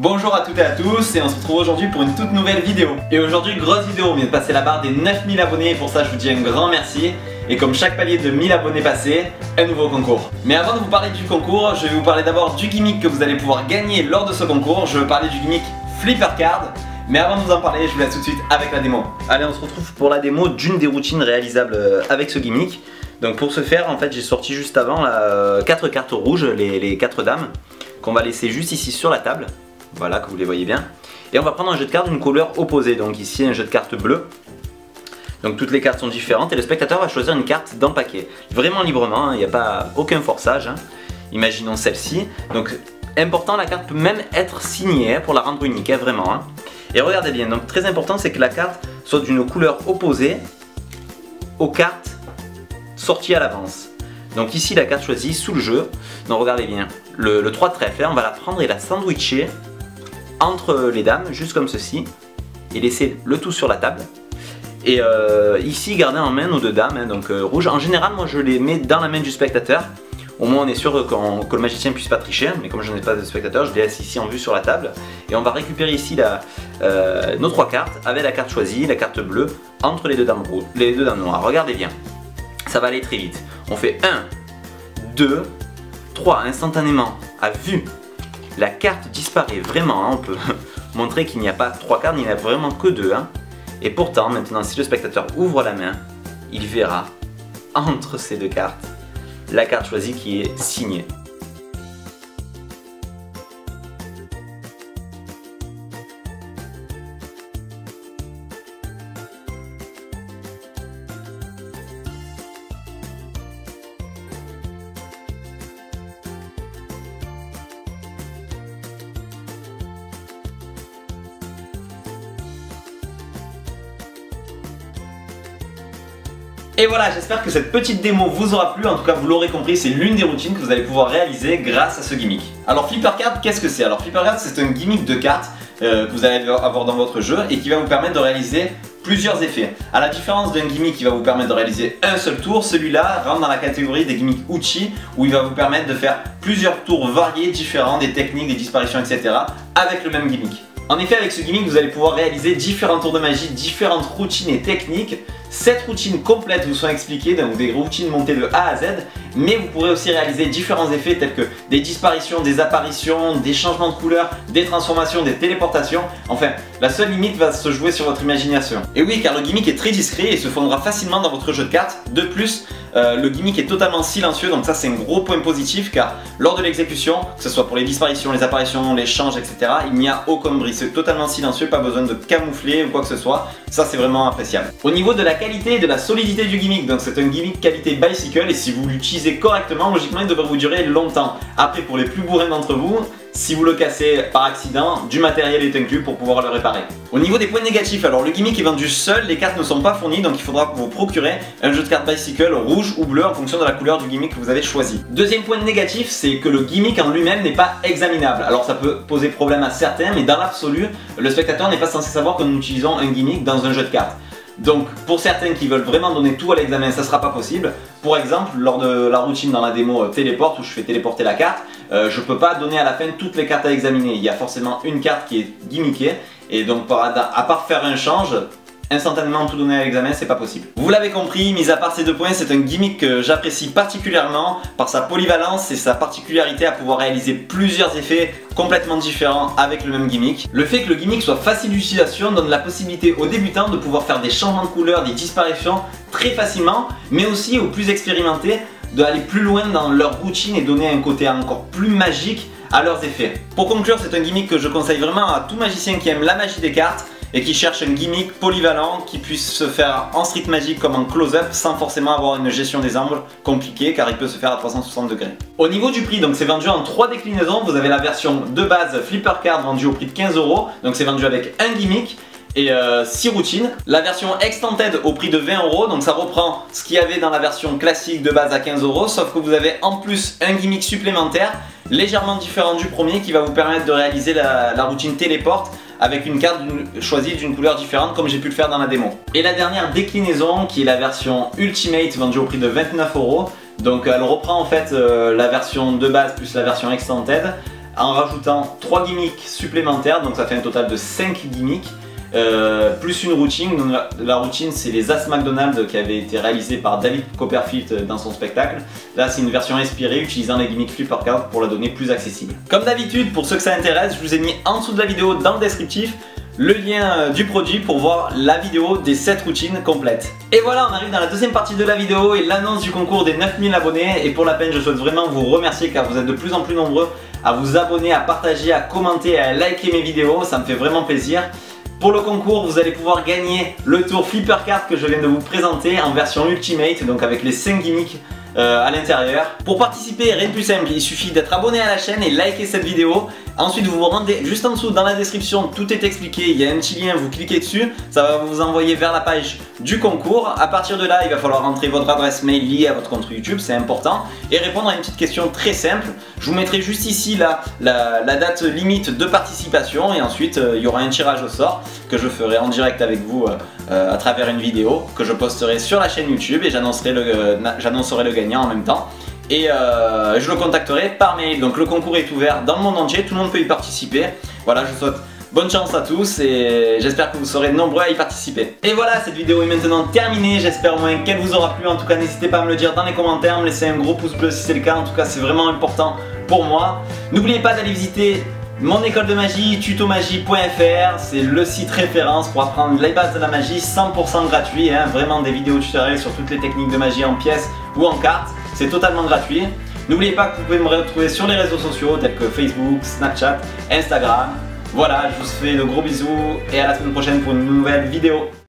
Bonjour à toutes et à tous et on se retrouve aujourd'hui pour une toute nouvelle vidéo. Et aujourd'hui, grosse vidéo, on vient de passer la barre des 9000 abonnés et pour ça je vous dis un grand merci. Et comme chaque palier de 1000 abonnés passés, un nouveau concours. Mais avant de vous parler du concours, je vais vous parler d'abord du gimmick que vous allez pouvoir gagner lors de ce concours. Je veux parler du gimmick Flipper Card. Mais avant de vous en parler, je vous laisse tout de suite avec la démo. Allez, on se retrouve pour la démo d'une des routines réalisables avec ce gimmick. Donc pour ce faire, en fait, j'ai sorti juste avant 4 cartes rouges, les 4 dames, qu'on va laisser juste ici sur la table. Voilà, que vous les voyez bien. Et on va prendre un jeu de cartes d'une couleur opposée. Donc ici, un jeu de cartes bleu. Donc toutes les cartes sont différentes et le spectateur va choisir une carte dans le paquet. Vraiment librement, il n'y a pas aucun forçage. Hein. Imaginons celle-ci. Donc important, la carte peut même être signée pour la rendre unique, vraiment. Hein. Et regardez bien, donc très important, c'est que la carte soit d'une couleur opposée aux cartes sorties à l'avance. Donc ici, la carte choisie sous le jeu. Donc regardez bien, le 3 de trèfle, on va la prendre et la sandwicher entre les dames, juste comme ceci, et laisser le tout sur la table. Et ici, garder en main nos deux dames, hein, donc rouges. En général, moi je les mets dans la main du spectateur. Au moins on est sûr que le magicien ne puisse pas tricher, mais comme je n'ai pas de spectateur, je les laisse ici en vue sur la table. Et on va récupérer ici nos 3 cartes avec la carte choisie, la carte bleue, entre les deux dames rouges, les deux dames noires. Regardez bien, ça va aller très vite. On fait 1, 2, 3, instantanément, à vue. La carte disparaît vraiment, hein. On peut montrer qu'il n'y a pas 3 cartes, il n'y en a vraiment que 2. Hein. Et pourtant, maintenant, si le spectateur ouvre la main, il verra entre ces 2 cartes la carte choisie qui est signée. Et voilà, j'espère que cette petite démo vous aura plu. En tout cas, vous l'aurez compris, c'est l'une des routines que vous allez pouvoir réaliser grâce à ce gimmick. Alors Flipper Card, qu'est-ce que c'est? Alors Flipper Card, c'est un gimmick de cartes que vous allez avoir dans votre jeu et qui va vous permettre de réaliser plusieurs effets. À la différence d'un gimmick qui va vous permettre de réaliser un seul tour, celui-là rentre dans la catégorie des gimmicks Uchi où il va vous permettre de faire plusieurs tours variés, différents, des techniques, des disparitions, etc. avec le même gimmick. En effet, avec ce gimmick, vous allez pouvoir réaliser différents tours de magie, différentes routines et techniques. 7 routines complètes vous sont expliquées, donc des routines montées de A à Z, mais vous pourrez aussi réaliser différents effets tels que des disparitions, des apparitions, des changements de couleur, des transformations, des téléportations. Enfin, la seule limite va se jouer sur votre imagination. Et oui, car le gimmick est très discret et se fondra facilement dans votre jeu de cartes. De plus, le gimmick est totalement silencieux, donc ça c'est un gros point positif car lors de l'exécution, que ce soit pour les disparitions, les apparitions, les changes, etc., il n'y a aucun bruit, c'est totalement silencieux, pas besoin de camoufler ou quoi que ce soit, ça c'est vraiment appréciable. Au niveau de la qualité et de la solidité du gimmick, donc c'est un gimmick qualité bicycle et si vous l'utilisez correctement, logiquement il devrait vous durer longtemps. Après pour les plus bourrins d'entre vous, si vous le cassez par accident, du matériel est inclus pour pouvoir le réparer. Au niveau des points négatifs, alors le gimmick est vendu seul, les cartes ne sont pas fournies, donc il faudra vous procurer un jeu de cartes bicycle rouge ou bleu en fonction de la couleur du gimmick que vous avez choisi. Deuxième point négatif, c'est que le gimmick en lui-même n'est pas examinable. Alors ça peut poser problème à certains, mais dans l'absolu, le spectateur n'est pas censé savoir que nous utilisons un gimmick dans un jeu de cartes. Donc pour certains qui veulent vraiment donner tout à l'examen, ça sera pas possible. Pour exemple, lors de la routine dans la démo téléport où je fais téléporter la carte, je peux pas donner à la fin toutes les cartes à examiner. Il y a forcément une carte qui est gimmickée et donc à part faire un change, instantanément tout donner à l'examen, c'est pas possible. Vous l'avez compris, mis à part ces 2 points, c'est un gimmick que j'apprécie particulièrement par sa polyvalence et sa particularité à pouvoir réaliser plusieurs effets complètement différents avec le même gimmick. Le fait que le gimmick soit facile d'utilisation donne la possibilité aux débutants de pouvoir faire des changements de couleur, des disparitions très facilement, mais aussi aux plus expérimentés d'aller plus loin dans leur routine et donner un côté encore plus magique à leurs effets. Pour conclure, c'est un gimmick que je conseille vraiment à tout magicien qui aime la magie des cartes et qui cherche un gimmick polyvalent qui puisse se faire en street magic comme en close-up sans forcément avoir une gestion des angles compliquée car il peut se faire à 360 degrés. Au niveau du prix, donc c'est vendu en 3 déclinaisons. Vous avez la version de base Flipper Card vendue au prix de 15 €, donc c'est vendu avec un gimmick et 6 routines. La version Extended au prix de 20 €, donc ça reprend ce qu'il y avait dans la version classique de base à 15 €, sauf que vous avez en plus un gimmick supplémentaire légèrement différent du premier qui va vous permettre de réaliser la routine téléport avec une carte choisie d'une couleur différente comme j'ai pu le faire dans la démo. Et la dernière déclinaison qui est la version Ultimate vendue au prix de 29 €. Donc elle reprend en fait la version de base plus la version Extended en rajoutant 3 gimmicks supplémentaires, donc ça fait un total de 5 gimmicks. Plus une routine. Donc la routine, c'est les As McDonald qui avait été réalisé par David Copperfield dans son spectacle. Là, c'est une version inspirée utilisant les gimmicks Flipper Card pour la donner plus accessible. Comme d'habitude, pour ceux que ça intéresse, je vous ai mis en dessous de la vidéo dans le descriptif le lien du produit pour voir la vidéo des 7 routines complètes. Et voilà, on arrive dans la deuxième partie de la vidéo et l'annonce du concours des 9000 abonnés. Et pour la peine, je souhaite vraiment vous remercier car vous êtes de plus en plus nombreux à vous abonner, à partager, à commenter, à liker mes vidéos. Ça me fait vraiment plaisir. Pour le concours, vous allez pouvoir gagner le tour Flipper Card que je viens de vous présenter en version Ultimate, donc avec les 5 gimmicks à l'intérieur. Pour participer, rien de plus simple, il suffit d'être abonné à la chaîne et liker cette vidéo. Ensuite, vous vous rendez juste en dessous dans la description, tout est expliqué, il y a un petit lien, vous cliquez dessus, ça va vous envoyer vers la page du concours. À partir de là, il va falloir rentrer votre adresse mail liée à votre compte YouTube, c'est important, et répondre à une petite question très simple. Je vous mettrai juste ici la date limite de participation et ensuite il y aura un tirage au sort que je ferai en direct avec vous à travers une vidéo que je posterai sur la chaîne YouTube et j'annoncerai le gagnant en même temps. Et je le contacterai par mail. Donc le concours est ouvert dans le monde entier, tout le monde peut y participer. Voilà, je vous souhaite bonne chance à tous et j'espère que vous serez nombreux à y participer. Et voilà, cette vidéo est maintenant terminée, j'espère au moins qu'elle vous aura plu. En tout cas, n'hésitez pas à me le dire dans les commentaires, me laisser un gros pouce bleu si c'est le cas. En tout cas, c'est vraiment important pour moi. N'oubliez pas d'aller visiter mon école de magie, tutomagie.fr, c'est le site référence pour apprendre les bases de la magie, 100% gratuit, hein, vraiment des vidéos tutoriels sur toutes les techniques de magie en pièces ou en cartes, c'est totalement gratuit. N'oubliez pas que vous pouvez me retrouver sur les réseaux sociaux tels que Facebook, Snapchat, Instagram. Voilà, je vous fais de gros bisous et à la semaine prochaine pour une nouvelle vidéo.